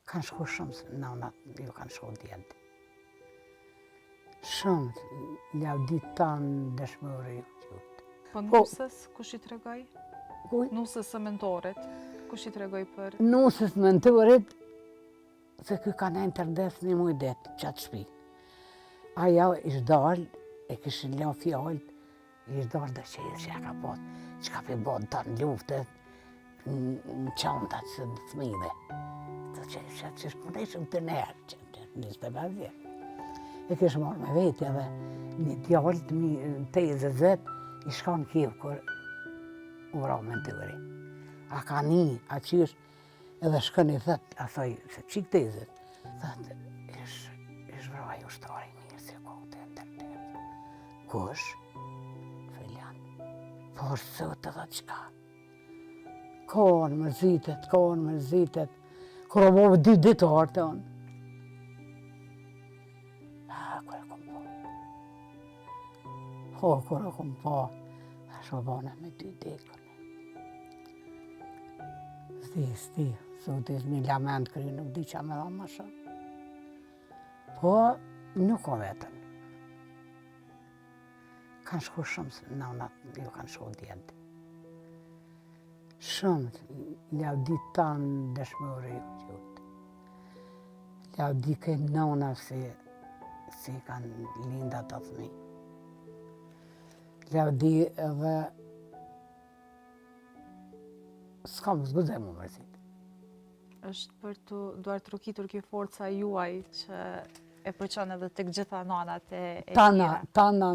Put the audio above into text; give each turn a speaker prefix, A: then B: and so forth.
A: Kanë shku shumë, nënat ju kanë shku djendë. Shumë, lavdit tanë dëshmëri ju qëtë.
B: Po nusës, kush i tregoj?
A: Kuj?
B: Nusës së mentorit, kush i tregoj për...
A: Nusës mentorit, se këj ka në interdes një muj detë qatë shpi. Aja ishtë dalë, e këshin la fjallët, ishtë dalë dhe që ja ka pot, që ka pi bod të në luftet, në qantat së në thmide. Që shpuneshëm të nërë, që 25 vjetë. E kështë marrë me vetë edhe një djallët, një tezë zetë, i shkanë kjevë kër u vra menturi. A ka një, a qysh, edhe shkën i thëtë, a thoj, se qik tezët, thëtë, ish vraj ushtari mirë, se ko të internet. Kush? Filjan. Por sot edhe qka? Konë mërzitet, kër o bovë 2 ditar të onë. Kër e kom po. Kër e kom po, a shobane me 2 dekën. Sti, sot ishtë një lament kry, nuk di qa me dha ma shumë. Po, nuk o vetën. Kanë shku shumë, nënat ju kanë shku djendë. Shumë, lavdit tanë dëshmëri ju qëtë. Lavdi këtë nëna si kanë linda të thmi. Lavdi edhe... S'ka më zguzej më mërësit.
B: është për të duar të rukitur kjo forca juaj që e përqon edhe të gjitha nanat e tjera.
A: Tana